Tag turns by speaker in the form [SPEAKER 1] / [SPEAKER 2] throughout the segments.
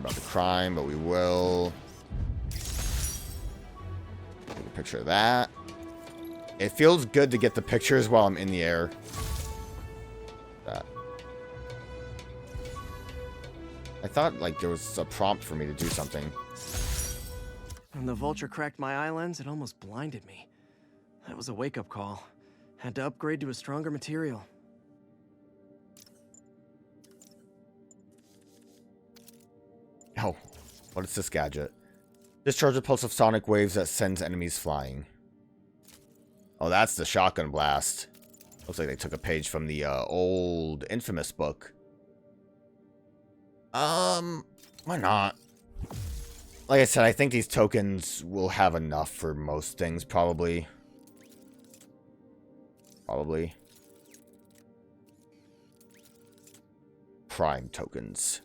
[SPEAKER 1] about the crime, but we will. Take a picture of that. It feels good to get the pictures while I'm in the air. That. I thought, like, there was a prompt for me to do something.
[SPEAKER 2] When the vulture cracked my eye lens, it almost blinded me. That was a wake-up call. Had to upgrade to a stronger material.
[SPEAKER 1] Oh, what is this gadget? Discharge a pulse of sonic waves that sends enemies flying. Oh, that's the shotgun blast. Looks like they took a page from the old Infamous book. Why not? Like I said, I think these tokens will have enough for most things, probably. Probably. Prime tokens.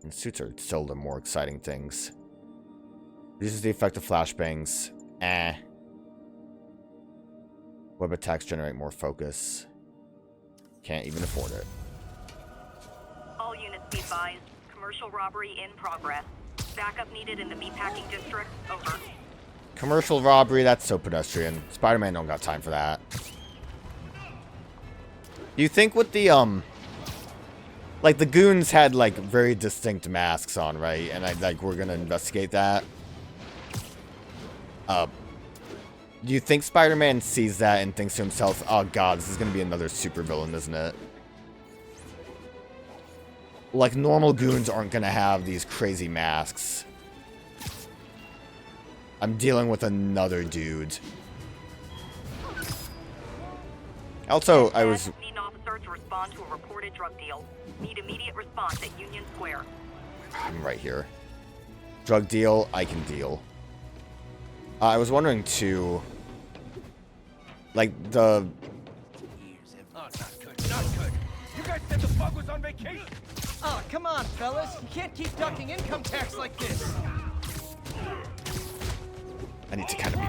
[SPEAKER 1] And suits are still the more exciting things. Reduces the effect of flashbangs. Web attacks generate more focus. Can't even afford it.
[SPEAKER 3] All units be advised. Commercial robbery in progress. Backup needed in the meatpacking district. Over.
[SPEAKER 1] Commercial robbery, that's so pedestrian. Spider-Man don't got time for that. You think with the, like, the goons had, like, very distinct masks on, right? And we're gonna investigate that. Do you think Spider-Man sees that and thinks to himself, oh god, this is gonna be another supervillain, isn't it? Like, normal goons aren't gonna have these crazy masks. I'm dealing with another dude. Also, I was...
[SPEAKER 3] Need an officer to respond to a reported drug deal. Need immediate response at Union Square.
[SPEAKER 1] I'm right here. Drug deal, I can deal. I was wondering, too... Like, the...
[SPEAKER 4] Oh, not good, not good. You guys said the bug was on vacation.
[SPEAKER 2] Oh, come on, fellas. You can't keep ducking income tax like this.
[SPEAKER 1] I need to kind of be...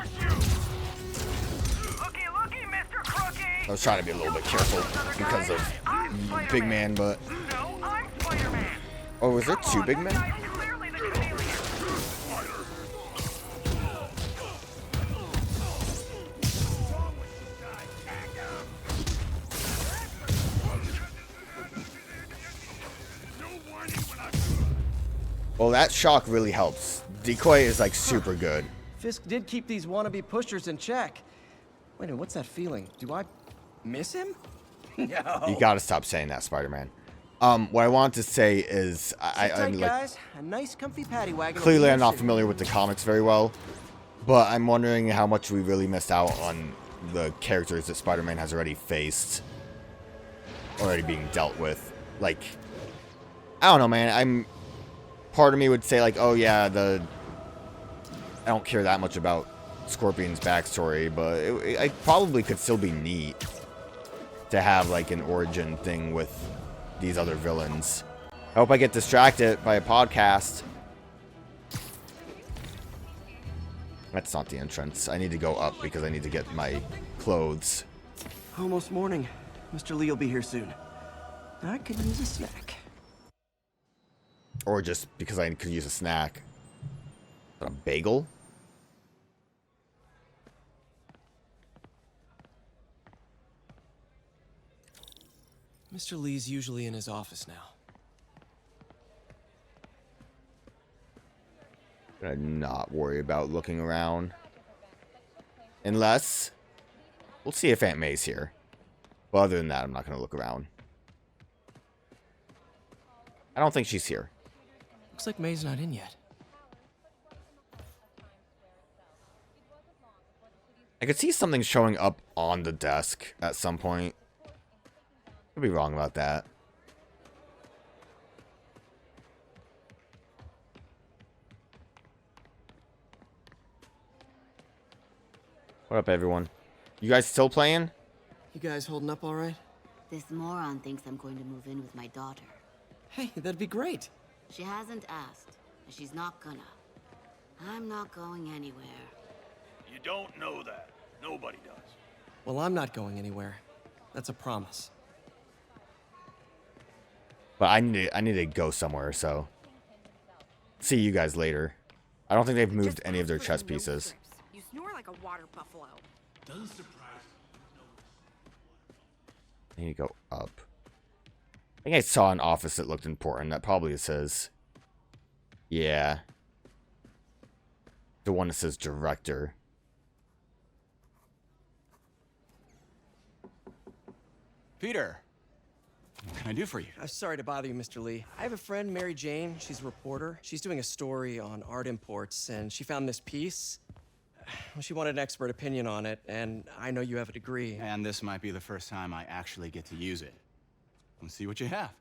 [SPEAKER 3] Looky, looky, Mr. Crookie!
[SPEAKER 1] I was trying to be a little bit careful because of Big Man, but...
[SPEAKER 3] No, I'm Spider-Man.
[SPEAKER 1] Oh, was there two Big Men?
[SPEAKER 3] I'm clearly the chameleon.
[SPEAKER 1] Well, that shock really helps. Decoy is, like, super good.
[SPEAKER 2] Fisk did keep these wannabe pushers in check. Wait a minute, what's that feeling? Do I miss him? No.
[SPEAKER 1] You gotta stop saying that, Spider-Man. What I wanted to say is... I'm like,
[SPEAKER 2] guys. A nice comfy paddy wagon.
[SPEAKER 1] clearly I'm not familiar with the comics very well, but I'm wondering how much we really missed out on the characters that Spider-Man has already faced. Already being dealt with. Like, I don't know, man. Part of me would say, like, oh yeah, I don't care that much about Scorpion's backstory, but it probably could still be neat to have, like, an origin thing with these other villains. I hope I get distracted by a podcast. That's not the entrance. I need to go up because I need to get my clothes.
[SPEAKER 2] Almost morning. Mr. Lee will be here soon. I could use a snack.
[SPEAKER 1] Or just because I could use a snack. A bagel?
[SPEAKER 2] Mr. Lee's usually in his office now.
[SPEAKER 1] Gonna not worry about looking around. Unless... We'll see if Aunt May's here. But other than that, I'm not gonna look around. I don't think she's here.
[SPEAKER 2] Looks like May's not in yet.
[SPEAKER 1] I could see something showing up on the desk at some point. Could be wrong about that. What up, everyone? You guys still playing?
[SPEAKER 2] You guys holding up all right?
[SPEAKER 5] This moron thinks I'm going to move in with my daughter.
[SPEAKER 2] Hey, that'd be great.
[SPEAKER 5] She hasn't asked, and she's not gonna. I'm not going anywhere.
[SPEAKER 4] You don't know that. Nobody does.
[SPEAKER 2] Well, I'm not going anywhere. That's a promise.
[SPEAKER 1] But I need to go somewhere, so see you guys later. I don't think they've moved any of their chess pieces.
[SPEAKER 6] You snore like a water buffalo.
[SPEAKER 7] Doesn't surprise
[SPEAKER 1] I need to go up. I think I saw an office that looked important. That probably says, yeah, the one that says director.
[SPEAKER 8] Peter, what can I do for you?
[SPEAKER 2] I'm sorry to bother you, Mr. Lee. I have a friend, Mary Jane. She's a reporter. She's doing a story on art imports, and she found this piece. Well, she wanted an expert opinion on it, and I know you have a degree.
[SPEAKER 8] And this might be the first time I actually get to use it. Let's see what you have.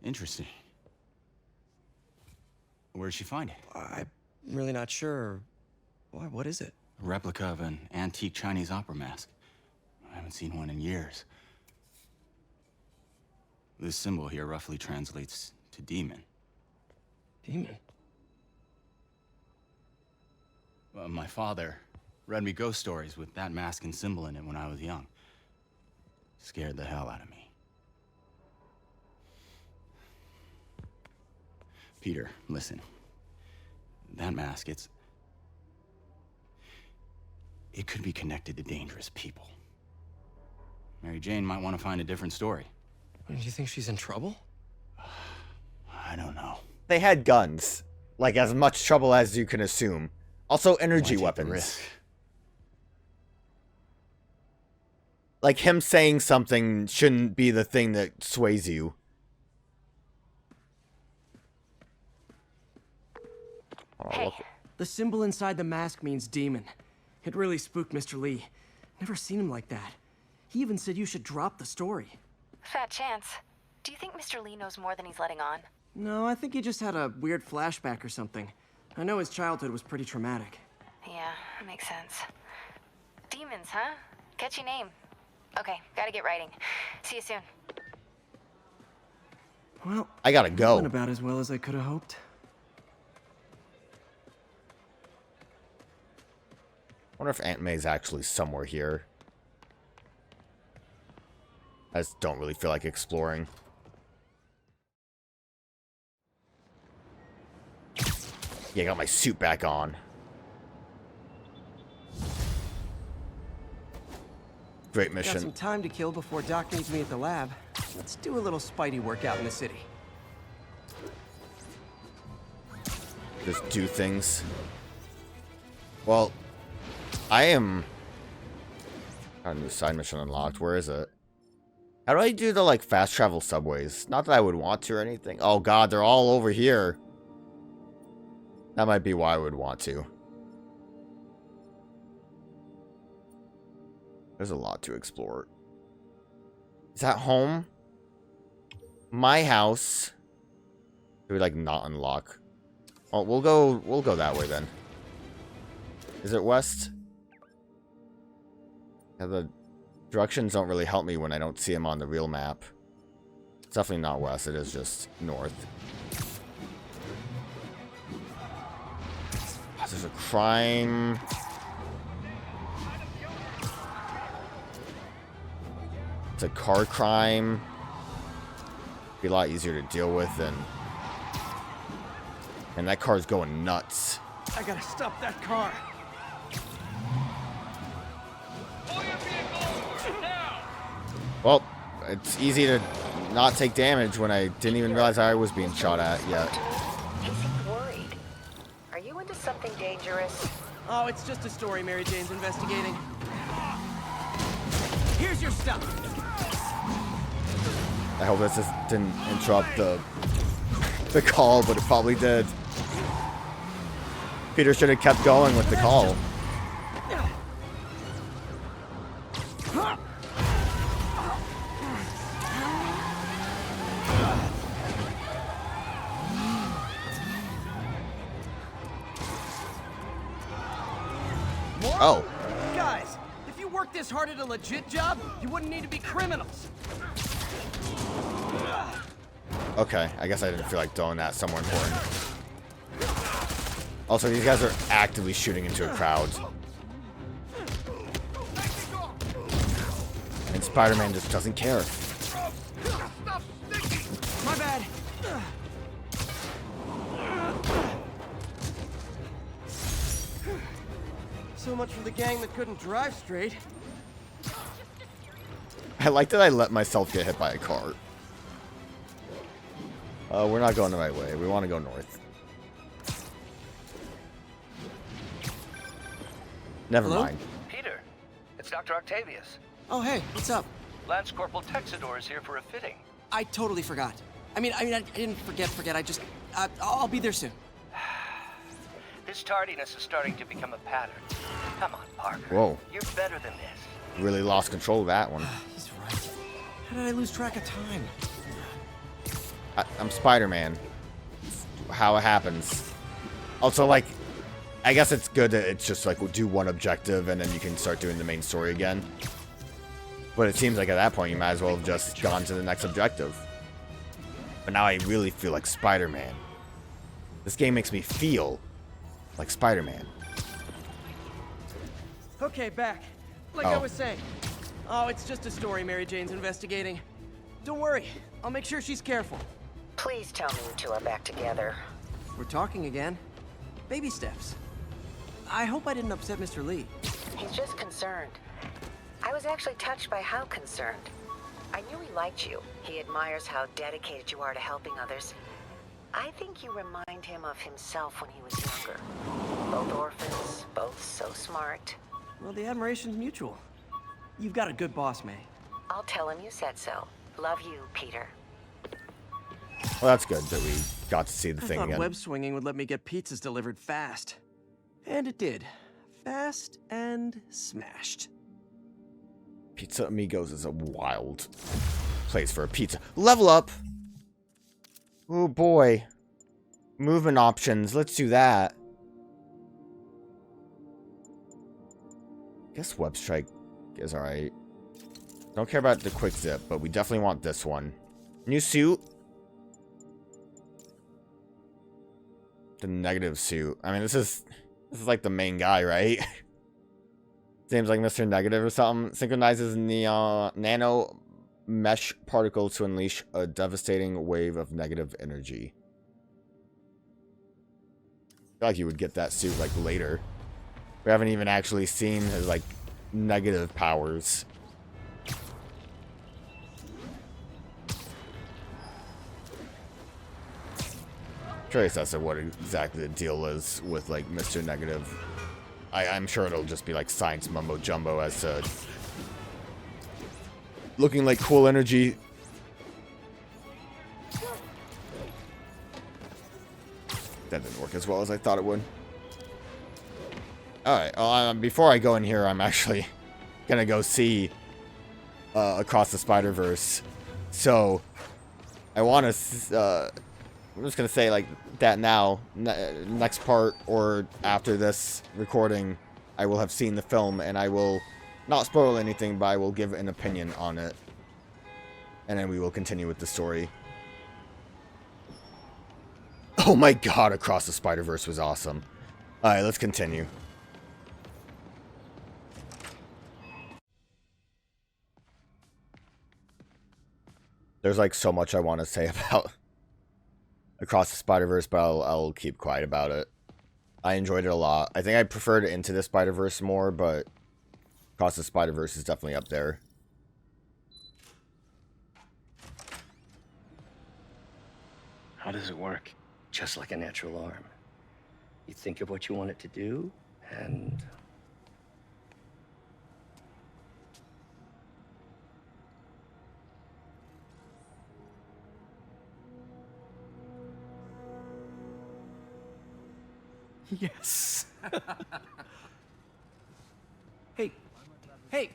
[SPEAKER 8] Interesting. Where'd she find it?
[SPEAKER 2] I'm really not sure. Why, what is it?
[SPEAKER 8] A replica of an antique Chinese opera mask. I haven't seen one in years. This symbol here roughly translates to demon.
[SPEAKER 2] Demon?
[SPEAKER 8] My father read me ghost stories with that mask and symbol in it when I was young. Scared the hell out of me. Peter, listen. That mask, it could be connected to dangerous people. Mary Jane might want to find a different story.
[SPEAKER 2] Do you think she's in trouble?
[SPEAKER 8] I don't know.
[SPEAKER 1] They had guns. Like, as much trouble as you can assume. Also,
[SPEAKER 8] Why
[SPEAKER 1] energy
[SPEAKER 8] take the
[SPEAKER 1] weapons.
[SPEAKER 8] risk?
[SPEAKER 1] Like, him saying something shouldn't be the thing that sways you. Oh,
[SPEAKER 3] Hey.
[SPEAKER 1] look.
[SPEAKER 2] The symbol inside the mask means demon. It really spooked Mr. Lee. Never seen him like that. He even said you should drop the story.
[SPEAKER 9] Fat chance. Do you think Mr. Lee knows more than he's letting on?
[SPEAKER 2] No, I think he just had a weird flashback or something. I know his childhood was pretty traumatic.
[SPEAKER 9] Yeah, makes sense. Demons, huh? Catchy name. Okay, gotta get writing. See you soon.
[SPEAKER 2] Well,
[SPEAKER 1] I gotta go.
[SPEAKER 2] went about as well as I could have hoped.
[SPEAKER 1] I wonder if Aunt May's actually somewhere here. I just don't really feel like exploring. Yeah, I got my suit back on. Great
[SPEAKER 2] Got some
[SPEAKER 1] mission.
[SPEAKER 2] time to kill before Doc needs me at the lab. Let's do a little Spidey workout in the city.
[SPEAKER 1] Just do things. Well, I am... Got a new side mission unlocked. Where is it? How do I do the, like, fast travel subways? Not that I would want to or anything. Oh, God, they're all over here. That might be why I would want to. There's a lot to explore. Is that home? My house. Do we, like, not unlock? Oh, we'll go that way then. Is it west? Yeah, the directions don't really help me when I don't see them on the real map. It's definitely not west, it is just north. Oh, there's a crime. It's a car crime. Be a lot easier to deal with than... And that car's going nuts.
[SPEAKER 2] I gotta stop that car.
[SPEAKER 1] Well, it's easy to not take damage when I didn't even realize I was being shot at yet.
[SPEAKER 9] He seemed worried. Are you into something dangerous?
[SPEAKER 2] Oh, it's just a story Mary Jane's investigating. Here's your stuff.
[SPEAKER 1] I hope this didn't interrupt the call, but it probably did. Peter should have kept going with the call. Oh.
[SPEAKER 2] Guys, if you worked this hard at a legit job, you wouldn't need to be criminals.
[SPEAKER 1] Okay, I guess I didn't feel like throwing that somewhere important. Also, these guys are actively shooting into a crowd. And Spider-Man just doesn't care.
[SPEAKER 2] So much for the gang that couldn't drive straight.
[SPEAKER 1] I like that I let myself get hit by a car. We're not going the right way. We want to go north. Never
[SPEAKER 2] Hello?
[SPEAKER 1] mind.
[SPEAKER 4] Peter, it's Dr. Octavius.
[SPEAKER 2] Oh, hey, what's up?
[SPEAKER 4] Lance Corporal Texador is here for a fitting.
[SPEAKER 2] I totally forgot. I didn't forget. I'll be there soon.
[SPEAKER 4] This tardiness is starting to become a pattern. Come on, Parker.
[SPEAKER 1] Whoa.
[SPEAKER 4] You're better than this.
[SPEAKER 1] Really lost control of that one.
[SPEAKER 2] He's right. How did I lose track of time?
[SPEAKER 1] I'm Spider-Man. How it happens. Also, like, I guess it's good that it's just like we'll do one objective and then you can start doing the main story again. But it seems like at that point you might as well have just gone to the next objective. But now I really feel like Spider-Man. This game makes me feel like Spider-Man.
[SPEAKER 2] Okay, back. Like I was saying. Oh, it's just a story Mary Jane's investigating. Don't worry. I'll make sure she's careful.
[SPEAKER 7] Please tell me you two are back together.
[SPEAKER 2] We're talking again. Baby steps. I hope I didn't upset Mr. Lee.
[SPEAKER 7] He's just concerned. I was actually touched by how concerned. I knew he liked you. He admires how dedicated you are to helping others. I think you remind him of himself when he was younger. Both orphans, both so smart.
[SPEAKER 2] Well, the admiration's mutual. You've got a good boss, May.
[SPEAKER 7] I'll tell him you said so. Love you, Peter.
[SPEAKER 1] Well, that's good that we got to see the thing
[SPEAKER 2] I thought
[SPEAKER 1] again.
[SPEAKER 2] web swinging would let me get pizzas delivered fast. And it did. Fast and smashed.
[SPEAKER 1] Pizza Amigos is a wild place for a pizza. Level up! Oh boy. Movement options. Let's do that. Guess Web Strike is alright. Don't care about the quick zip, but we definitely want this one. New suit. The negative suit. I mean, this is like the main guy, right? Seems like Mr. Negative or something. Synchronizes nano mesh particles to unleash a devastating wave of negative energy. I feel like you would get that suit like later. We haven't even actually seen his like negative powers. Curious as to what exactly the deal is with like Mr. Negative. I'm sure it'll just be like science mumbo jumbo as to looking like cool energy. That didn't work as well as I thought it would. Alright, before I go in here, I'm actually gonna go see Across the Spider-Verse. So, I want to, I'm just gonna say like that now. Next part or after this recording, I will have seen the film and I will not spoil anything, but I will give an opinion on it. And then we will continue with the story. Oh my god, Across the Spider-Verse was awesome. Alright, let's continue. There's like so much I want to say about Across the Spider-Verse, but I'll keep quiet about it. I enjoyed it a lot. I think I preferred Into the Spider-Verse more, but Across the Spider-Verse is definitely up there.
[SPEAKER 10] How does it work? Just like a natural arm. You think of what you want it to do, and...
[SPEAKER 2] Yes. Hey,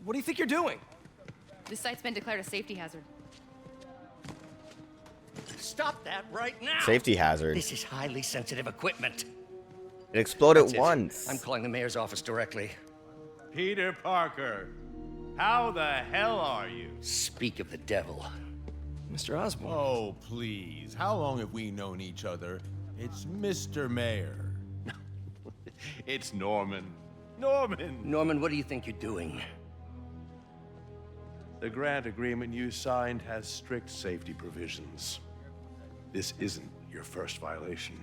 [SPEAKER 2] what do you think you're doing?
[SPEAKER 11] This site's been declared a safety hazard.
[SPEAKER 10] Stop that right now!
[SPEAKER 1] Safety hazard.
[SPEAKER 10] This is highly sensitive equipment.
[SPEAKER 1] It exploded
[SPEAKER 10] That's it.
[SPEAKER 1] once.
[SPEAKER 10] I'm calling the mayor's office directly.
[SPEAKER 12] Peter Parker, how the hell are you?
[SPEAKER 10] Speak of the devil.
[SPEAKER 2] Mr. Osborn.
[SPEAKER 12] Oh, please. How long have we known each other? It's Mr. Mayor. It's Norman.
[SPEAKER 10] Norman, what do you think you're doing?
[SPEAKER 13] The grant agreement you signed has strict safety provisions. This isn't your first violation.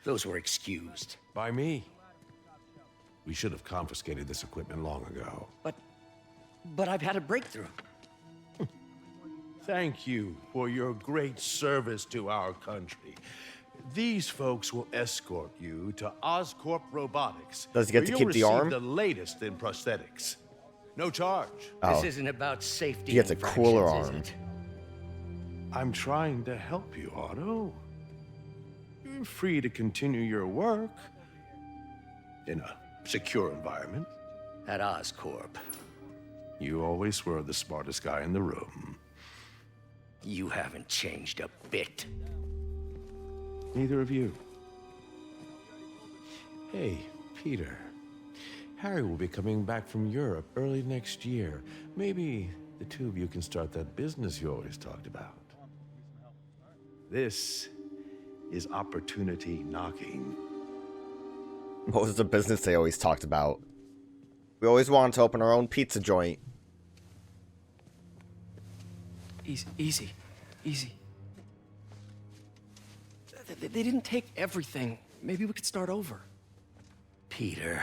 [SPEAKER 10] those were excused.
[SPEAKER 13] By me. We should have confiscated this equipment long ago.
[SPEAKER 10] But I've had a breakthrough.
[SPEAKER 13] Thank you for your great service to our country. These folks will escort you to Oscorp Robotics.
[SPEAKER 1] Does he get to keep the arm?
[SPEAKER 13] The latest in prosthetics. No charge.
[SPEAKER 10] This isn't about safety.
[SPEAKER 1] He gets a cooler
[SPEAKER 10] infractions,
[SPEAKER 1] arm.
[SPEAKER 10] is it?
[SPEAKER 13] I'm trying to help you, Otto. You're free to continue your work in a secure environment.
[SPEAKER 10] At Oscorp.
[SPEAKER 13] You always were the smartest guy in the room.
[SPEAKER 10] You haven't changed a bit.
[SPEAKER 13] Neither of you. Hey, Peter. Harry will be coming back from Europe early next year. Maybe the two of you can start that business you always talked about. This is opportunity knocking.
[SPEAKER 1] What was the business they always talked about? We always wanted to open our own pizza joint.
[SPEAKER 2] Easy. They didn't take everything. Maybe we could start over.
[SPEAKER 10] Peter,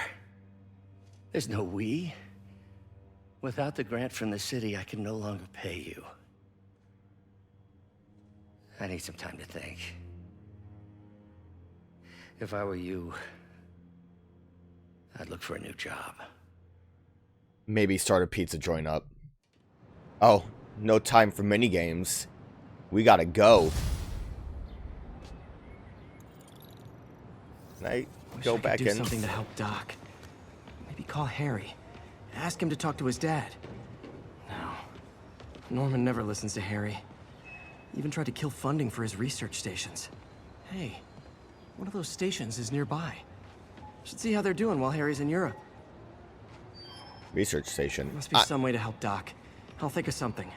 [SPEAKER 10] there's no we. Without the grant from the city, I can no longer pay you. I need some time to think. If I were you, I'd look for a new job.
[SPEAKER 1] Maybe start a pizza joint up. Oh, no time for minigames. We gotta go. Can I go back
[SPEAKER 2] do
[SPEAKER 1] in?
[SPEAKER 2] Something to help Doc. Maybe call Harry. Ask him to talk to his dad. No. Norman never listens to Harry. Even tried to kill funding for his research stations. Hey, one of those stations is nearby. Should see how they're doing while Harry's in Europe.
[SPEAKER 1] Research station.
[SPEAKER 2] Must be some way to help Doc. I'll think of something.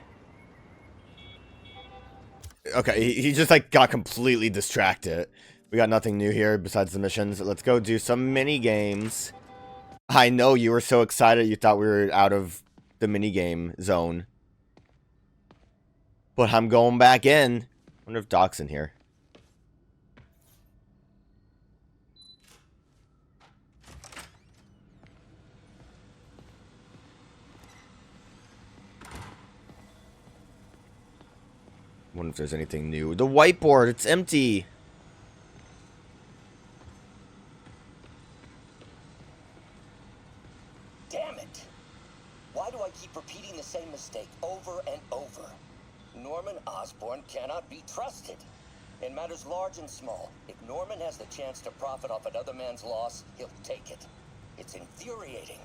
[SPEAKER 1] Okay, he just like got completely distracted. We got nothing new here besides the missions. Let's go do some mini games. I know you were so excited you thought we were out of the minigame zone. But I'm going back in. Wonder if Doc's in here. Wonder if there's anything new. The whiteboard, it's empty.
[SPEAKER 14] Damn it! Why do I keep repeating the same mistake over and over? Norman Osborn cannot be trusted. In matters large and small, if Norman has the chance to profit off another man's loss, he'll take it. It's infuriating.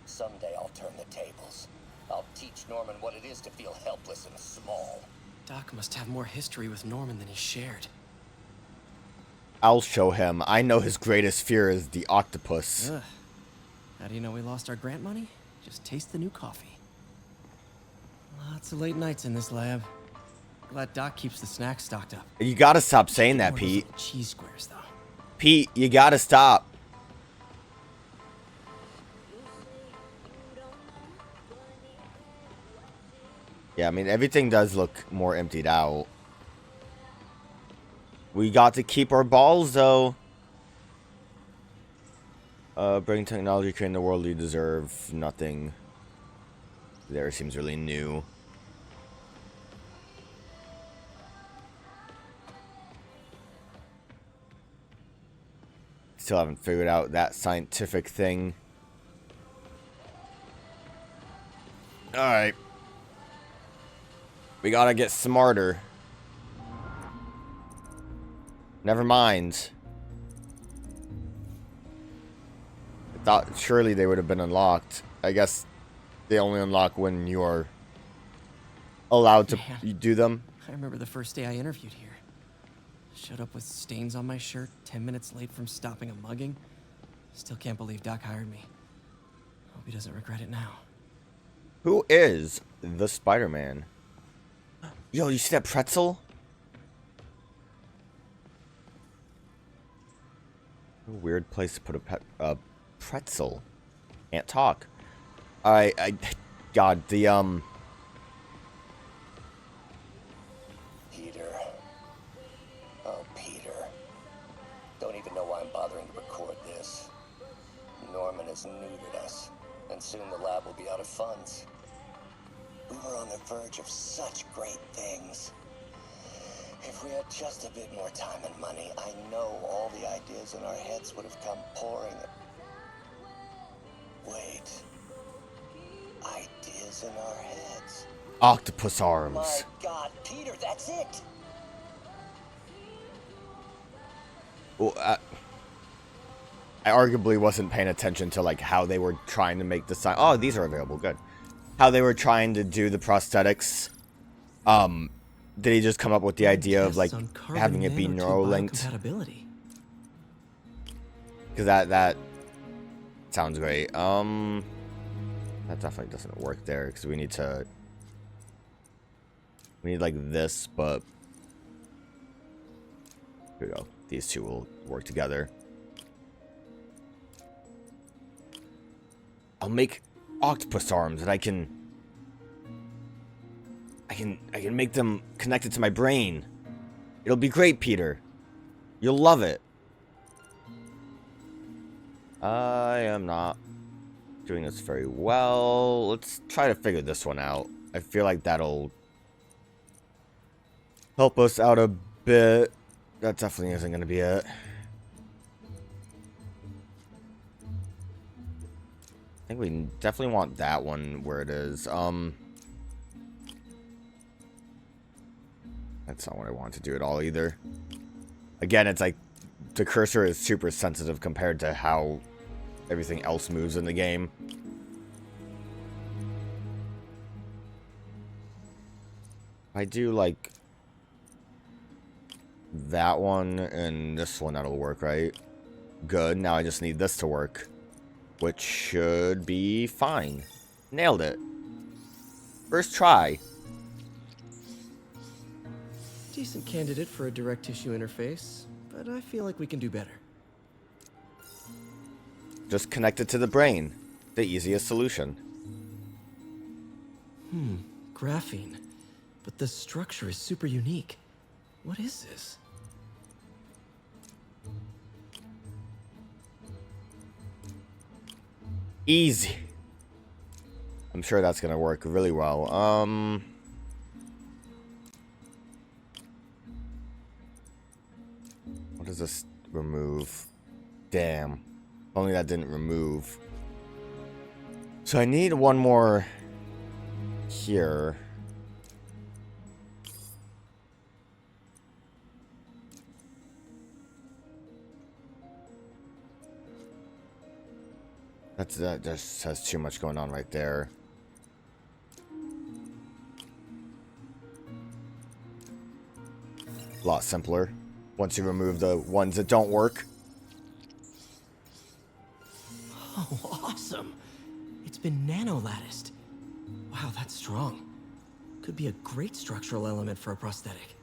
[SPEAKER 14] Someday I'll turn the tables. I'll teach Norman what it is to feel helpless and small.
[SPEAKER 2] Doc must have more history with Norman than he shared.
[SPEAKER 1] I'll show him. I know his greatest fear is the octopus.
[SPEAKER 2] Ugh. How do you know we lost our grant money? Just taste the new coffee. Lots of late nights in this lab. Glad Doc keeps the snacks stocked up.
[SPEAKER 1] You gotta stop saying that,
[SPEAKER 2] More of those
[SPEAKER 1] Pete.
[SPEAKER 2] little cheese squares, though.
[SPEAKER 1] Pete, you gotta stop. Yeah, I mean, everything does look more emptied out. We got to keep our balls, though. Bring technology, creating the world you deserve. Nothing there seems really new. Still haven't figured out that scientific thing. Alright. We gotta get smarter. Never mind. I thought surely they would have been unlocked. I guess they only unlock when you are allowed to do them.
[SPEAKER 2] I remember the first day I interviewed here. Showed up with stains on my shirt, 10 minutes late from stopping a mugging. Still can't believe Doc hired me. Hope he doesn't regret it now.
[SPEAKER 1] Who is the Spider-Man? Yo, you see that pretzel? A weird place to put a pretzel. Can't talk. God, the
[SPEAKER 14] Peter. Oh, Peter. Don't neutered us, and soon the lab will be out of funds. We were on the verge of such great things. If we had just a bit more time and money, I know all the ideas in our heads would have come pouring. Wait. Ideas in our heads?
[SPEAKER 1] Octopus arms.
[SPEAKER 14] My God, Peter, that's it!
[SPEAKER 1] Well, I arguably wasn't paying attention to like how they were trying to make the sign. Oh, these are available. Good. How they were trying to do the prosthetics. Did he just come up with the idea of like having it be neuro-linked? Because that sounds great. That definitely doesn't work there because we need like this, but here we go. These two will work together. I'll make octopus arms and I can make them connected to my brain. It'll be great, Peter. You'll love it. I am not doing this very well. Let's try to figure this one out. I feel like that'll help us out a bit. That definitely isn't going to be it. I think we definitely want that one where it is. That's not what I want to do at all either. Again, it's like the cursor is super sensitive compared to how everything else moves in the game. I do like that one and this one, that'll work, right? Good. Now I just need this to work, which should be fine. Nailed it. First try.
[SPEAKER 2] Decent candidate for a direct tissue interface, but I feel like we can do better.
[SPEAKER 1] Just connect it to the brain. The easiest solution.
[SPEAKER 2] Graphene. But the structure is super unique. What is this?
[SPEAKER 1] Easy. I'm sure that's gonna work really well. What does this remove? Damn. Only that didn't remove. So I need one more here. That just has too much going on right there. A lot simpler once you remove the ones that don't work.
[SPEAKER 2] Oh, awesome. It's been nano-latticed. Wow, that's strong. Could be a great structural element for a prosthetic.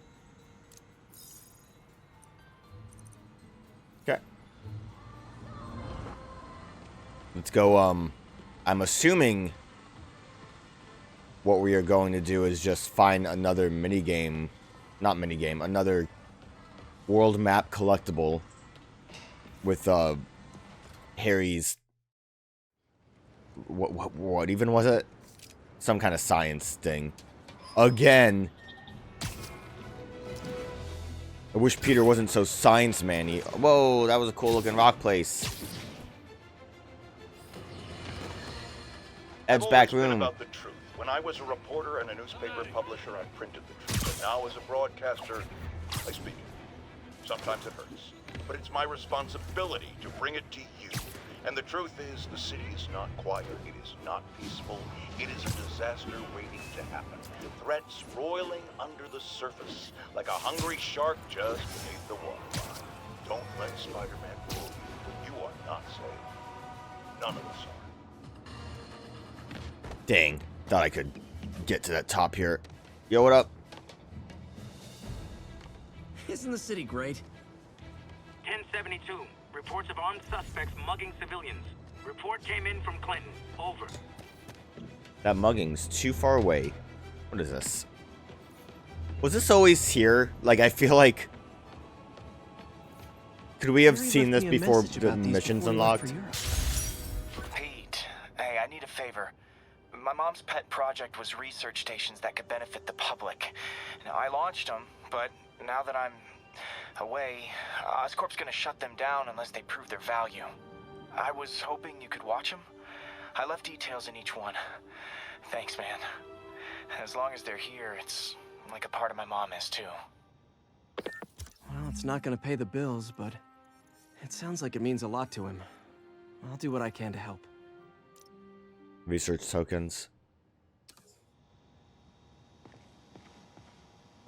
[SPEAKER 1] Okay. Let's go, I'm assuming what we are going to do is just find another minigame, not minigame, another world map collectible with, Harry's, what even was it? Some kind of science thing. Again. I wish Peter wasn't so science-man-y. Whoa, that was a cool-looking rock place. Ed's back room.
[SPEAKER 15] About the truth. When I was a reporter and a newspaper publisher, I printed the truth. And now as a broadcaster, I speak it. Sometimes it hurts. But it's my responsibility to bring it to you. And the truth is, the city is not quiet. It is not peaceful. It is a disaster waiting to happen. Threats roiling under the surface, like a hungry shark just beneath the waterline. Don't let Spider-Man fool you. You are not safe. None of us are.
[SPEAKER 1] Dang, thought I could get to that top here. Yo, what up?
[SPEAKER 2] Isn't the city great?
[SPEAKER 16] 1072. Reports of armed suspects mugging civilians. Report came in from Clinton. Over.
[SPEAKER 1] That mugging's too far away. What is this? Was this always here? Like, I feel like... Could we have seen this before the missions unlocked?
[SPEAKER 17] My mom's pet project was research stations that could benefit the public. Now, I launched them, but now that I'm away, Oscorp's gonna shut them down unless they prove their value. I was hoping you could watch them. I left details in each one. Thanks, man. As long as they're here, it's like a part of my mom is, too.
[SPEAKER 2] Well, it's not gonna pay the bills, but it sounds like it means a lot to him. I'll do what I can to help.
[SPEAKER 1] Research tokens.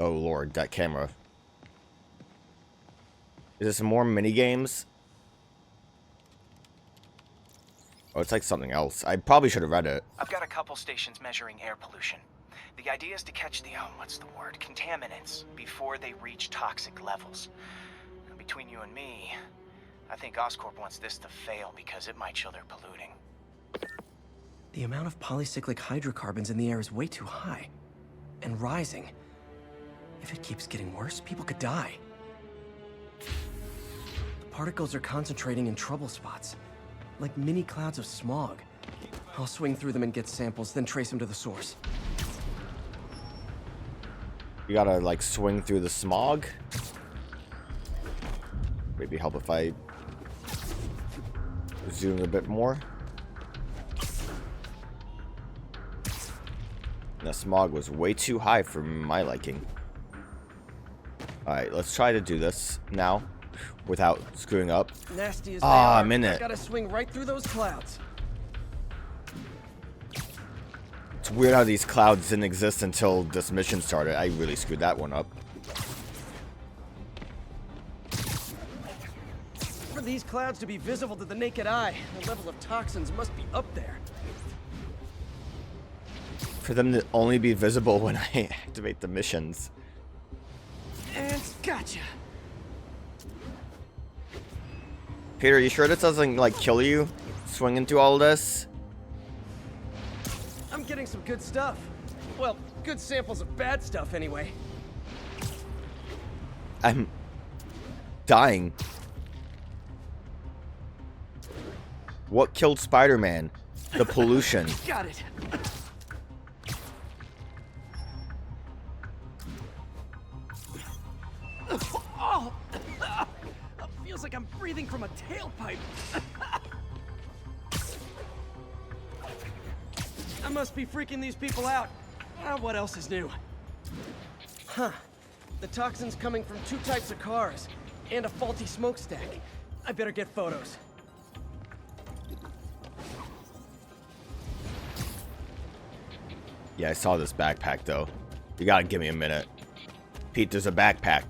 [SPEAKER 1] Oh lord, that camera. Is there some more mini games? Oh, it's like something else. I probably should have read it.
[SPEAKER 17] I've got a couple stations measuring air pollution. The idea is to catch the, contaminants before they reach toxic levels. Between you and me, I think Oscorp wants this to fail because it might show they're polluting.
[SPEAKER 2] The amount of polycyclic hydrocarbons in the air is way too high. And rising. If it keeps getting worse, people could die. The particles are concentrating in trouble spots. Like mini clouds of smog. I'll swing through them and get samples, then trace them to the source.
[SPEAKER 1] You gotta, like, swing through the smog? Maybe help if I zoom a bit more. The smog was way too high for my liking. Alright, let's try to do this now without screwing up.
[SPEAKER 2] Nasty as they are,
[SPEAKER 1] I'm in it.
[SPEAKER 2] I gotta swing right through those clouds.
[SPEAKER 1] It's weird how these clouds didn't exist until this mission started. I really screwed that one up.
[SPEAKER 2] For these clouds to be visible to the naked eye, the level of toxins must be up there.
[SPEAKER 1] For them to only be visible when I activate the missions.
[SPEAKER 2] And gotcha.
[SPEAKER 1] Peter, you sure this doesn't, like, kill you? Swinging through all of this?
[SPEAKER 2] I'm getting some good stuff. Well, good samples of bad stuff anyway.
[SPEAKER 1] I'm dying. What killed Spider-Man? The pollution.
[SPEAKER 2] Got it. Oh, feels like I'm breathing from a tailpipe. I must be freaking these people out. What else is new? Huh. The toxin's coming from 2 types of cars and a faulty smokestack. I better get photos.
[SPEAKER 1] Yeah, I saw this backpack, though. You gotta give me a minute. Pete, there's a backpack.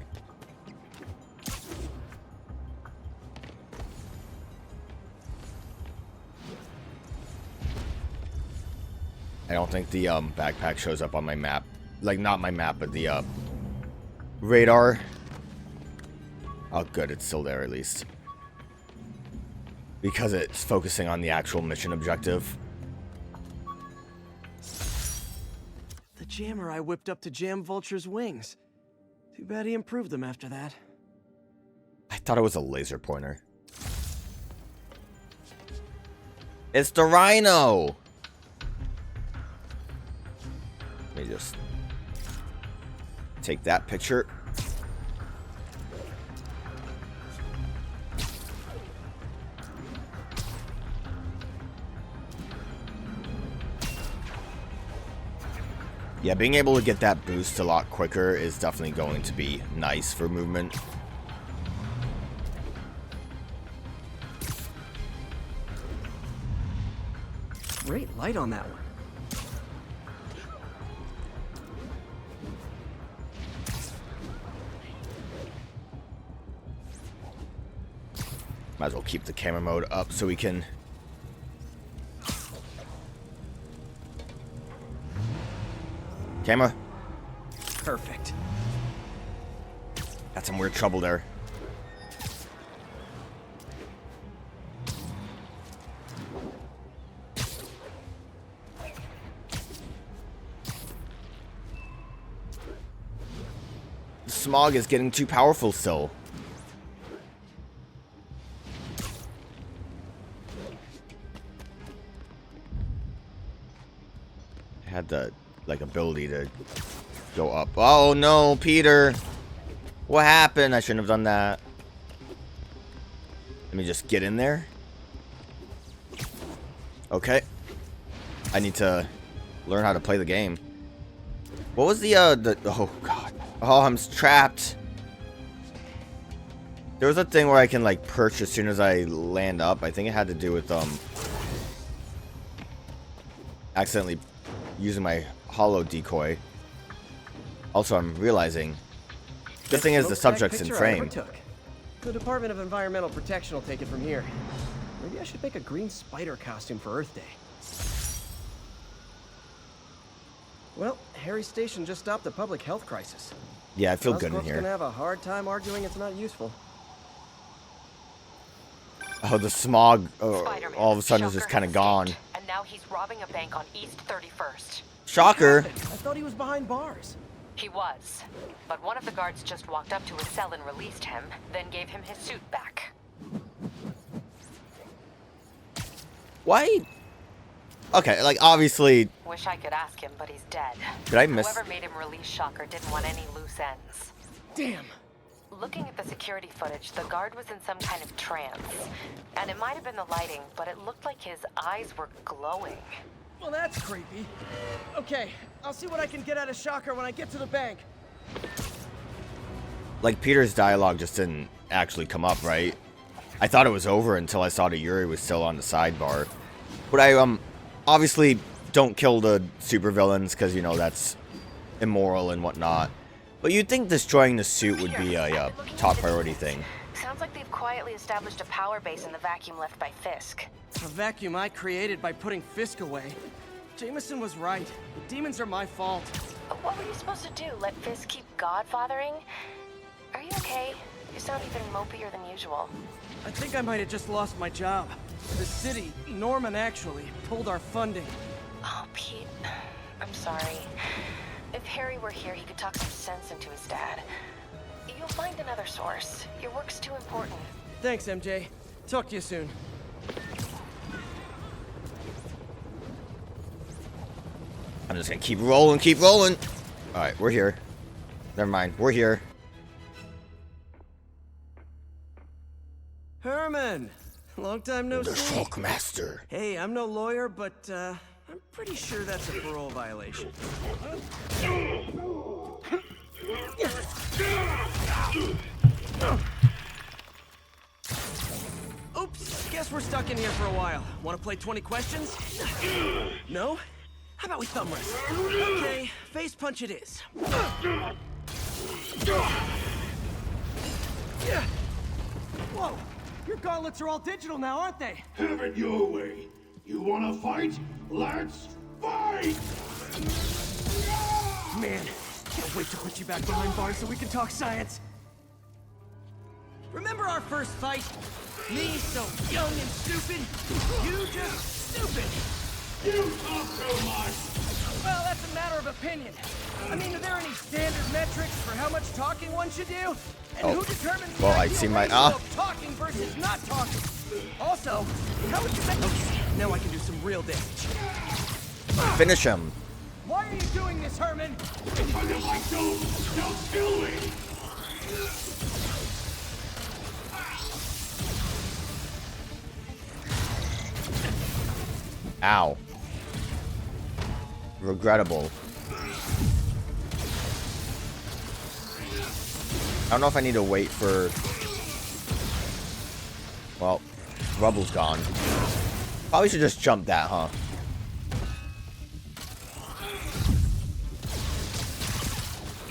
[SPEAKER 1] I don't think the backpack shows up on my map. Like, not my map, but the radar. Oh, good, it's still there at least. Because it's focusing on the actual mission objective.
[SPEAKER 2] The jammer I whipped up to jam Vulture's wings. Too bad he improved them after that.
[SPEAKER 1] I thought it was a laser pointer. It's the Rhino! Let me just take that picture. Yeah, being able to get that boost a lot quicker is definitely going to be nice for movement.
[SPEAKER 2] Great light on that one.
[SPEAKER 1] Might as well keep the camera mode up so we can... Camera.
[SPEAKER 2] Perfect.
[SPEAKER 1] Got some weird trouble there. The smog is getting too powerful still. had the, like, ability to go up. Oh, no, Peter. What happened? I shouldn't have done that. Let me just get in there. Okay. I need to learn how to play the game. What was the oh, God. Oh, I'm trapped. There was a thing where I can, like, perch as soon as I land up. I think it had to do with, accidentally using my hollow decoy. Also, I'm realizing good thing is the subject's in frame.
[SPEAKER 2] The Department of Environmental Protection will take it from here. Maybe I should make a green spider costume for Earth Day. Well, Harry's station just stopped a public health crisis.
[SPEAKER 1] Yeah, I feel good in
[SPEAKER 2] Oscorp's
[SPEAKER 1] here.
[SPEAKER 2] Gonna have a hard time arguing it's not useful.
[SPEAKER 1] Oh, the smog all of a sudden is just kind of gone.
[SPEAKER 18] And now he's robbing a bank on East 31st.
[SPEAKER 1] Shocker.
[SPEAKER 2] I thought he was behind bars.
[SPEAKER 18] He was. But one of the guards just walked up to his cell and released him, then gave him his suit back.
[SPEAKER 1] Why? Okay, like, obviously...
[SPEAKER 18] Wish I could ask him, but he's dead.
[SPEAKER 1] Did I miss...
[SPEAKER 18] Whoever made him release Shocker didn't want any loose ends.
[SPEAKER 2] Damn.
[SPEAKER 18] Looking at the security footage, the guard was in some kind of trance. And it might have been the lighting, but it looked like his eyes were glowing.
[SPEAKER 2] Well, that's creepy. Okay, I'll see what I can get out of Shocker when I get to the bank.
[SPEAKER 1] Like, Peter's dialogue just didn't actually come up, right? I thought it was over until I saw that Yuri was still on the sidebar. But I, obviously don't kill the supervillains, because, you know, that's immoral and whatnot. But you'd think destroying the suit would be a top priority thing.
[SPEAKER 18] Sounds like they've quietly established a power base in the vacuum left by Fisk.
[SPEAKER 2] A vacuum I created by putting Fisk away. Jameson was right. The demons are my fault.
[SPEAKER 18] What were you supposed to do? Let Fisk keep godfathering? Are you okay? You sound even mopier than usual.
[SPEAKER 2] I think I might have just lost my job. The city, Norman actually, pulled our funding.
[SPEAKER 18] Oh, Pete. I'm sorry. If Harry were here, he could talk some sense into his dad. You'll find another source. Your work's too important.
[SPEAKER 2] Thanks, MJ. Talk to you soon.
[SPEAKER 1] I'm just gonna keep rolling, keep rolling. Alright, we're here. Never mind, we're here.
[SPEAKER 2] Herman! Long time no see.
[SPEAKER 1] The Shockmaster.
[SPEAKER 2] Hey, I'm no lawyer, but, I'm pretty sure that's a parole violation. Oops, guess we're stuck in here for a while. Want to play 20 questions? No? How about we thumb wrestle? Okay, face punch it is. Whoa, your gauntlets are all digital now, aren't they?
[SPEAKER 19] Have it your way. You wanna fight? Let's fight!
[SPEAKER 2] Man, can't wait to put you back behind bars so we can talk science. Remember our first fight? Me so young and stupid, you just stupid.
[SPEAKER 19] You talk so much!
[SPEAKER 2] Well, that's a matter of opinion. I mean, are there any standard metrics for how much talking one should do? And who determines the ideal ratio of talking versus not talking? Also, how would you make... Okay, now I can do some real damage.
[SPEAKER 1] Finish him.
[SPEAKER 2] Why are you doing this, Herman?
[SPEAKER 19] Because if I don't kill me!
[SPEAKER 1] Ow. Regrettable. I don't know if I need to wait for... Well, Rubble's gone. Probably should just jump that, huh?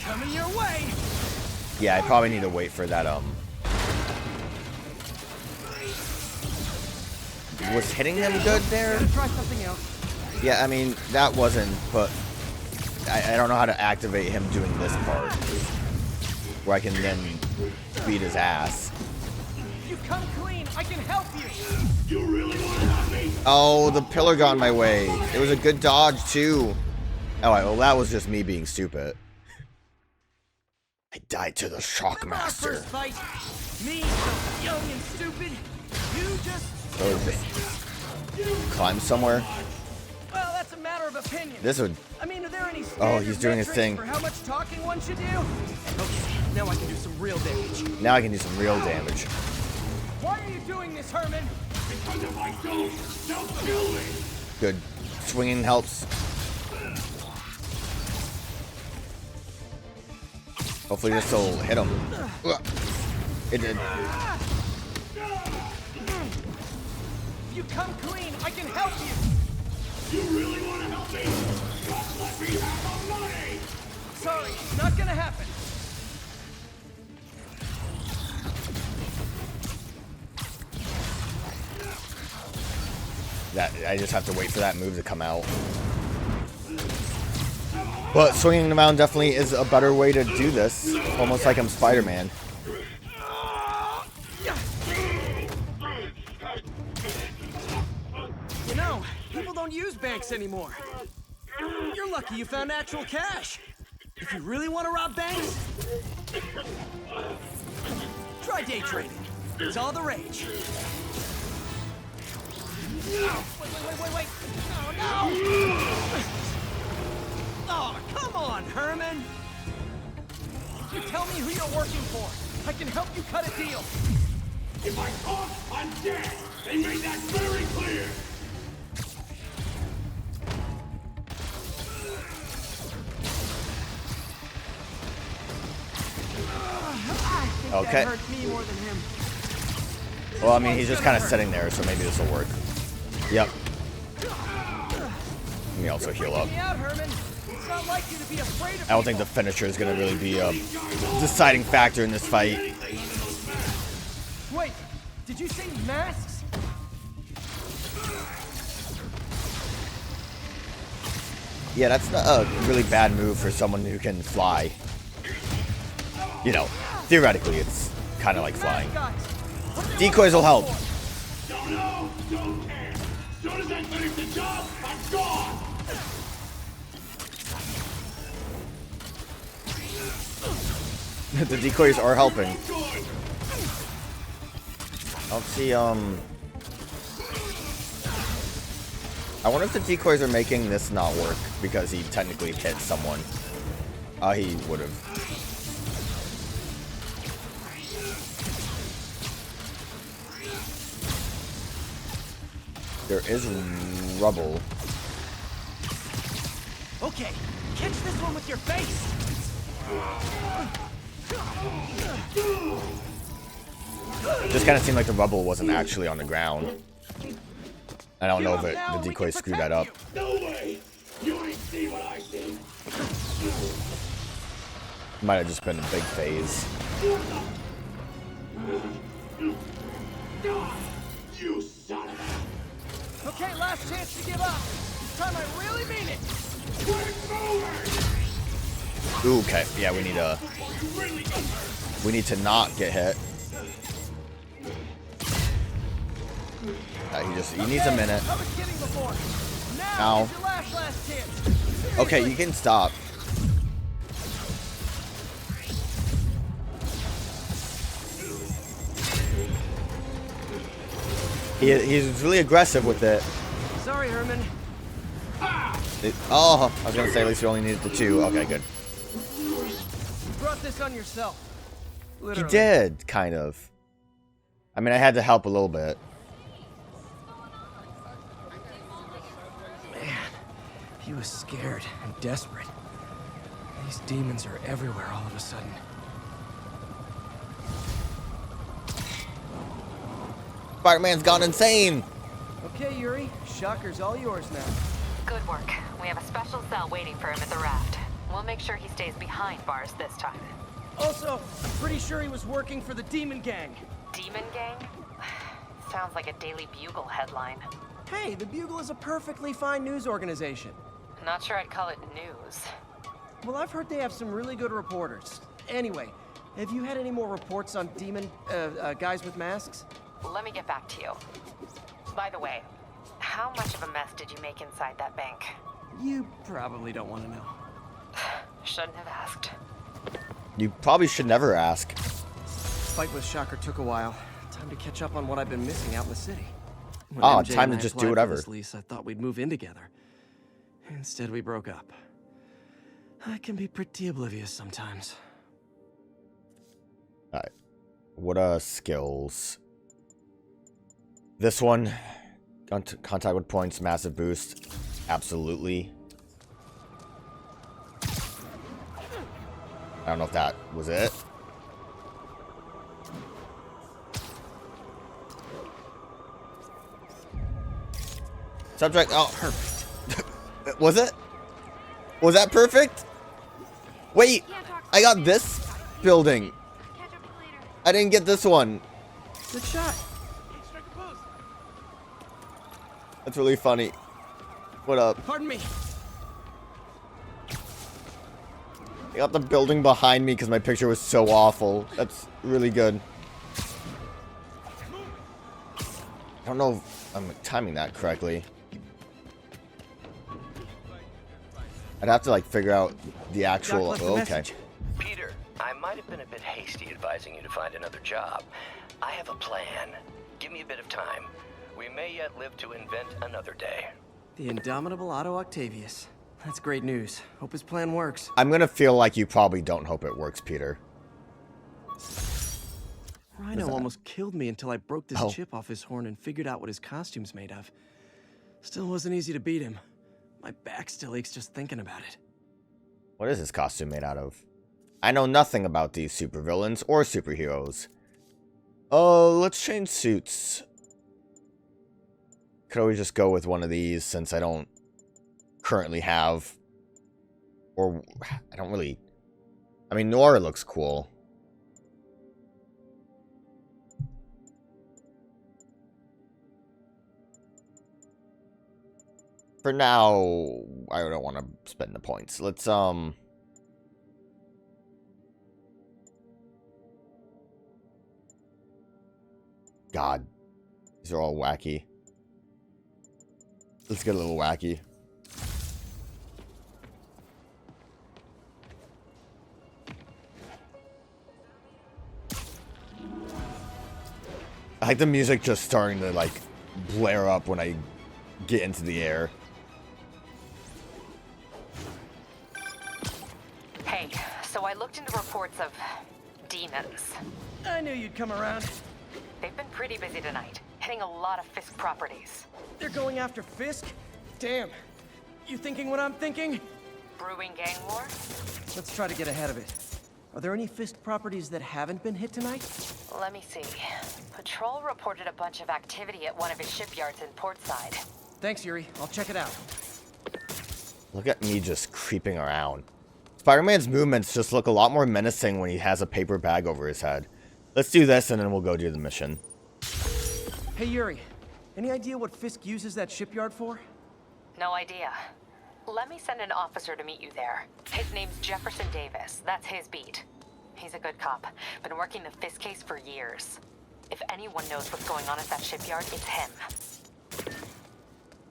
[SPEAKER 2] Coming your way.
[SPEAKER 1] Yeah, I probably need to wait for that, Was hitting him good there?
[SPEAKER 2] Try something else.
[SPEAKER 1] Yeah, I mean, that wasn't, but I don't know how to activate him doing this part. Where I can then beat his ass.
[SPEAKER 2] You come clean, I can help you.
[SPEAKER 19] You really want to help me?
[SPEAKER 1] Oh, the pillar got in my way. It was a good dodge, too. Alright, well, that was just me being stupid. I died to the Shockmaster.
[SPEAKER 2] First fight, me so young and stupid, you just stupid.
[SPEAKER 1] Climb somewhere.
[SPEAKER 2] Well, that's a matter matter of opinion.
[SPEAKER 1] This would...
[SPEAKER 2] I mean, are there any
[SPEAKER 1] Oh, he's doing his
[SPEAKER 2] metrics
[SPEAKER 1] thing.
[SPEAKER 2] for how much talking one should do? Okay, now I can do some real damage.
[SPEAKER 1] Now I can do some real damage.
[SPEAKER 2] Why are you doing this, Herman?
[SPEAKER 19] Because if I don't, they'll kill me.
[SPEAKER 1] Good. Swinging helps. Hopefully this will hit him. It did.
[SPEAKER 2] If you come clean, I can help you.
[SPEAKER 19] You really want to help me? Just let me have the money.
[SPEAKER 2] Sorry, not gonna happen.
[SPEAKER 1] That I just have to wait for that move to come out. But swinging around definitely is a better way to do this. Almost like I'm Spider-Man.
[SPEAKER 2] You know, people don't use banks anymore. You're lucky you found actual cash. If you really want to rob banks, try day trading. It's all the rage. Wait. Oh, no! Oh, come on, Herman! You tell me who you're working for. I can help you cut a deal.
[SPEAKER 19] If I talk, I'm dead. They made that very clear.
[SPEAKER 1] Okay.
[SPEAKER 2] That hurt me more than him.
[SPEAKER 1] Well, I mean, he's just kind of sitting there, so maybe this will work. Yep. Let me also heal up. I don't think the finisher is going to really be a deciding factor in this fight.
[SPEAKER 2] Wait, did you say masks?
[SPEAKER 1] Yeah, that's a really bad move for someone who can fly. You know, theoretically, it's kind of like flying. Decoys will help.
[SPEAKER 19] Don't know, don't care. As soon as I finish the job, I'm gone.
[SPEAKER 1] The decoys are helping. I don't see, I wonder if the decoys are making this not work because he technically hit someone. He would have. There is rubble.
[SPEAKER 2] Okay, catch this one with your face.
[SPEAKER 1] It just kind of seemed like the rubble wasn't actually on the ground. I don't know if the decoys screwed that up.
[SPEAKER 19] No way. You ain't see what I see.
[SPEAKER 1] Might have just been a big phase.
[SPEAKER 19] You son of a...
[SPEAKER 2] Okay, last chance to give up. This time I really mean it.
[SPEAKER 1] Ooh, okay, yeah, we need to not get hit. He needs a minute. Ow. Okay, you can stop. He's really aggressive with it.
[SPEAKER 2] Sorry, Herman.
[SPEAKER 1] Oh, I was gonna say at least we only needed the two. Okay, good.
[SPEAKER 2] You brought this on yourself. Literally.
[SPEAKER 1] He did, kind of. I mean, I had to help a little bit.
[SPEAKER 2] Man, he was scared and desperate. These demons are everywhere all of a sudden.
[SPEAKER 1] Spider-Man's gone insane!
[SPEAKER 2] Okay, Yuri. Shocker's all yours now.
[SPEAKER 7] Good work. We have a special cell waiting for him at the raft. We'll make sure he stays behind bars this time.
[SPEAKER 2] Also, I'm pretty sure he was working for the Demon Gang.
[SPEAKER 7] Demon Gang? Sounds like a Daily Bugle headline.
[SPEAKER 2] Hey, the Bugle is a perfectly fine news organization.
[SPEAKER 7] Not sure I'd call it news.
[SPEAKER 2] Well, I've heard they have some really good reporters. Anyway, have you had any more reports on demon, guys with masks?
[SPEAKER 7] Let me get back to you. By the way, how much of a mess did you make inside that bank?
[SPEAKER 2] You probably don't want to know.
[SPEAKER 7] Shouldn't have asked.
[SPEAKER 1] You probably should never ask.
[SPEAKER 2] Fight with Shocker took a while. Time to catch up on what I've been missing out in the city. When
[SPEAKER 1] Oh,
[SPEAKER 2] MJ
[SPEAKER 1] time
[SPEAKER 2] and
[SPEAKER 1] to
[SPEAKER 2] I
[SPEAKER 1] just
[SPEAKER 2] applied
[SPEAKER 1] do
[SPEAKER 2] for
[SPEAKER 1] whatever.
[SPEAKER 2] this lease, I thought we'd move in together. Instead, we broke up. I can be pretty oblivious sometimes.
[SPEAKER 1] Alright. What skills? This one, contact with points, massive boost. Absolutely. I don't know if that was it. Subject, oh, perfect. Was it? Was that perfect? Wait, I got this building. I didn't get this one.
[SPEAKER 2] Good shot.
[SPEAKER 1] That's really funny. What up?
[SPEAKER 2] Pardon me.
[SPEAKER 1] I got the building behind me because my picture was so awful. That's really good. I don't know if I'm timing that correctly. I'd have to like figure out the actual. Oh, okay.
[SPEAKER 14] Peter, I might have been a bit hasty advising you to find another job. I have a plan. Give me a bit of time. We may yet live to invent another day.
[SPEAKER 2] The indomitable Otto Octavius. That's great news. Hope his plan works.
[SPEAKER 1] I'm gonna feel like you probably don't hope it works, Peter.
[SPEAKER 2] Rhino almost killed me until I broke this chip off his horn and figured out what his costume's made of. Still wasn't easy to beat him. My back still aches just thinking about it.
[SPEAKER 1] What is his costume made out of? I know nothing about these supervillains or superheroes. Let's change suits. Could always just go with one of these since I don't currently have, or I don't really. I mean, Noir looks cool. For now, I don't want to spend the points. Let's God, these are all wacky. Let's get a little wacky. I like the music just starting to like blare up when I get into the air.
[SPEAKER 18] Hey, so I looked into reports of demons.
[SPEAKER 2] I knew you'd come around.
[SPEAKER 18] They've been pretty busy tonight, hitting a lot of Fisk properties.
[SPEAKER 2] They're going after Fisk? Damn. You thinking what I'm thinking?
[SPEAKER 18] Brewing gang war?
[SPEAKER 2] Let's try to get ahead of it. Are there any Fisk properties that haven't been hit tonight?
[SPEAKER 18] Let me see. Patrol reported a bunch of activity at one of his shipyards in Portside.
[SPEAKER 2] Thanks, Yuri. I'll check it out.
[SPEAKER 1] Look at me just creeping around. Spider-Man's movements just look a lot more menacing when he has a paper bag over his head. Let's do this and then we'll go do the mission.
[SPEAKER 2] Hey, Yuri. Any idea what Fisk uses that shipyard for?
[SPEAKER 18] No idea. Let me send an officer to meet you there. His name's Jefferson Davis. That's his beat. He's a good cop. Been working the Fisk case for years. If anyone knows what's going on at that shipyard, it's him.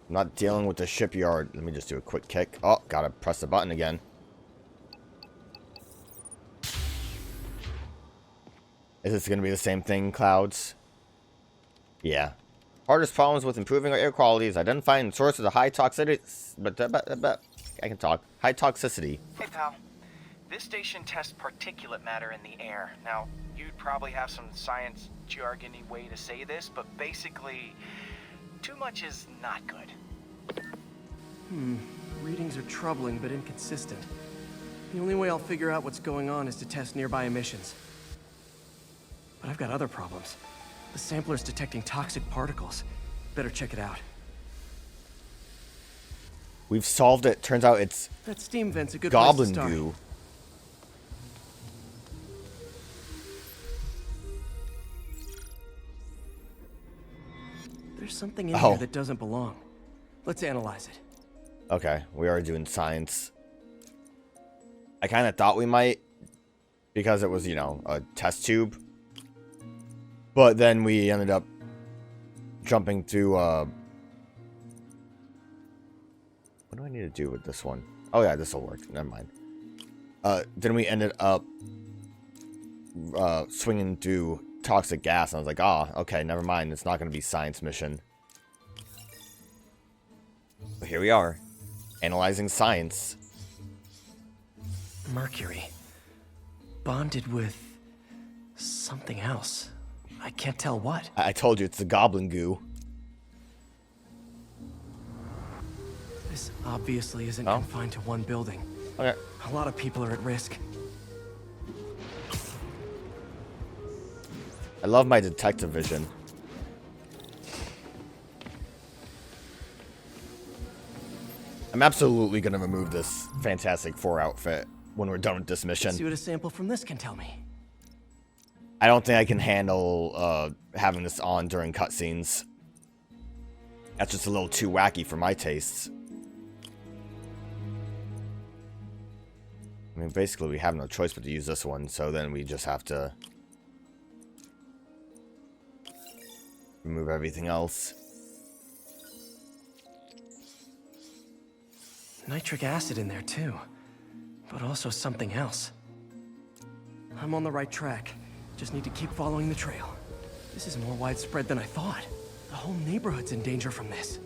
[SPEAKER 1] I'm not dealing with the shipyard. Let me just do a quick kick. Oh, gotta press the button again. Is this gonna be the same thing, Clouds? Yeah. Hardest problems with improving our air quality is identifying sources of high toxicity. But I can talk. High toxicity.
[SPEAKER 17] Hey, pal. This station tests particulate matter in the air. Now, you'd probably have some science jargony way to say this, but basically, too much is not good.
[SPEAKER 2] Readings are troubling but inconsistent. The only way I'll figure out what's going on is to test nearby emissions. But I've got other problems. The sampler's detecting toxic particles. Better check it out.
[SPEAKER 1] We've solved it. Turns out it's
[SPEAKER 2] that steam vent's a good
[SPEAKER 1] goblin
[SPEAKER 2] place to start.
[SPEAKER 1] goo.
[SPEAKER 2] There's something in here that doesn't belong. Let's analyze it.
[SPEAKER 1] Okay, we are doing science. I kind of thought we might, because it was, you know, a test tube. But then we ended up jumping through, what do I need to do with this one? Oh yeah, this will work. Never mind. Then we ended up swinging through toxic gas. And I was like, okay, never mind. It's not going to be science mission. But here we are. Analyzing science.
[SPEAKER 2] Mercury. Bonded with something else. I can't tell what.
[SPEAKER 1] I told you, it's the goblin goo.
[SPEAKER 2] This obviously isn't confined to one building.
[SPEAKER 1] Okay.
[SPEAKER 2] A lot of people are at risk.
[SPEAKER 1] I love my detective vision. I'm absolutely going to remove this Fantastic Four outfit when we're done with this mission.
[SPEAKER 2] Let's see what a sample from this can tell me.
[SPEAKER 1] I don't think I can handle having this on during cutscenes. That's just a little too wacky for my tastes. I mean, basically, we have no choice but to use this one, so then we just have to remove everything else.
[SPEAKER 2] Nitric acid in there, too. But also something else. I'm on the right track. Just need to keep following the trail. This is more widespread than I thought. The whole neighborhood's in danger from this.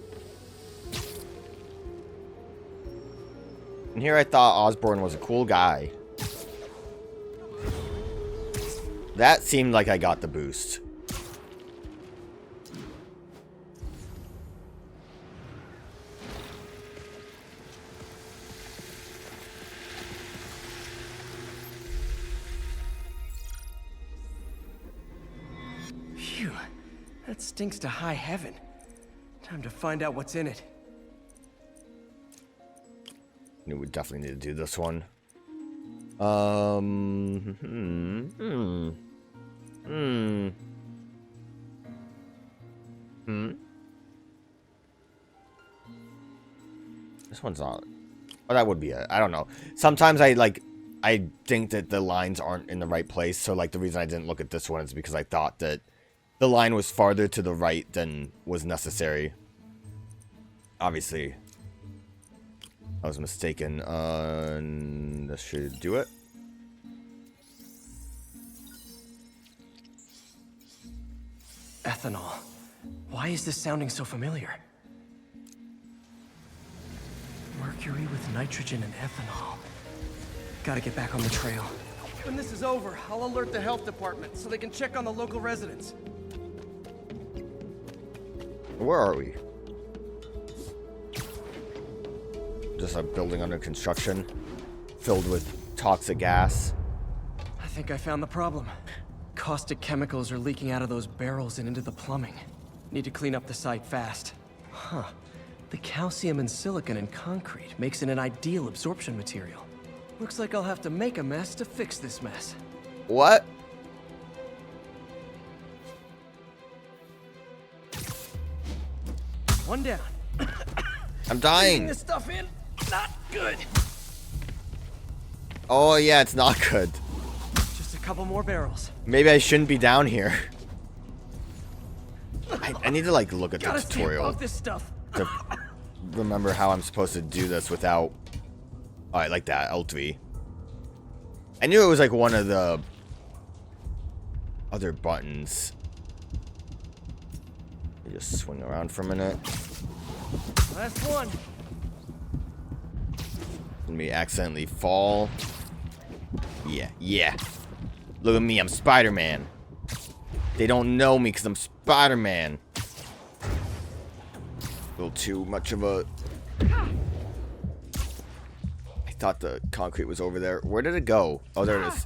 [SPEAKER 1] And here I thought Osborn was a cool guy. That seemed like I got the boost.
[SPEAKER 2] Phew, that stinks to high heaven. Time to find out what's in it.
[SPEAKER 1] We definitely need to do this one. This one's not. Oh, that would be it. I don't know. Sometimes I think that the lines aren't in the right place. So, like, the reason I didn't look at this one is because I thought that the line was farther to the right than was necessary. Obviously, I was mistaken. This should do it.
[SPEAKER 2] Ethanol. Why is this sounding so familiar? Mercury with nitrogen and ethanol. Gotta get back on the trail. When this is over, I'll alert the health department so they can check on the local residents.
[SPEAKER 1] Where are we? Just a building under construction, filled with toxic gas.
[SPEAKER 2] I think I found the problem. Caustic chemicals are leaking out of those barrels and into the plumbing. Need to clean up the site fast. Huh. The calcium and silicon in concrete makes it an ideal absorption material. Looks like I'll have to make a mess to fix this mess.
[SPEAKER 1] What?
[SPEAKER 2] One down.
[SPEAKER 1] I'm dying.
[SPEAKER 2] Putting this stuff in, not good.
[SPEAKER 1] Oh yeah, it's not good.
[SPEAKER 2] Just a couple more barrels.
[SPEAKER 1] Maybe I shouldn't be down here. I need to like look at the
[SPEAKER 2] Gotta stay
[SPEAKER 1] tutorial
[SPEAKER 2] above this stuff.
[SPEAKER 1] to remember how I'm supposed to do this without. Oh, I like that L3. I knew it was like one of the other buttons. Let me just swing around for a minute.
[SPEAKER 2] Last one.
[SPEAKER 1] Let me accidentally fall. Yeah. Look at me, I'm Spider-Man. They don't know me because I'm Spider-Man. A little too much of a... I thought the concrete was over there. Where did it go? Oh, there it is.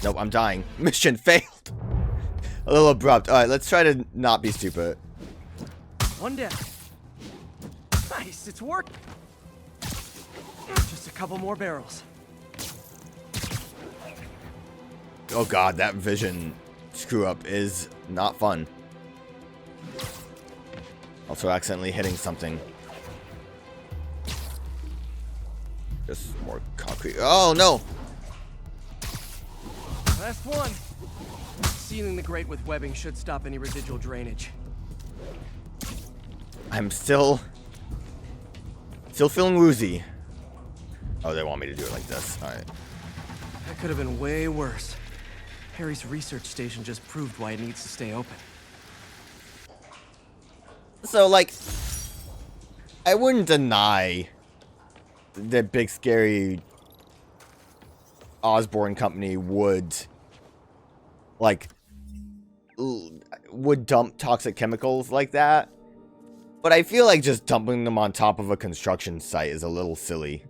[SPEAKER 1] Nope, I'm dying. Mission failed. A little abrupt. Alright, let's try to not be stupid.
[SPEAKER 2] One down. Nice, it's working. Just a couple more barrels.
[SPEAKER 1] Oh god, that vision screw up is not fun. Also accidentally hitting something. Just more concrete. Oh no!
[SPEAKER 2] Last one. Sealing the grate with webbing should stop any residual drainage.
[SPEAKER 1] I'm still feeling woozy. Oh, they want me to do it like this. Alright.
[SPEAKER 2] That could have been way worse. Harry's research station just proved why it needs to stay open.
[SPEAKER 1] So, like, I wouldn't deny the big scary Osborn company would, like, would dump toxic chemicals like that. But I feel like just dumping them on top of a construction site is a little silly.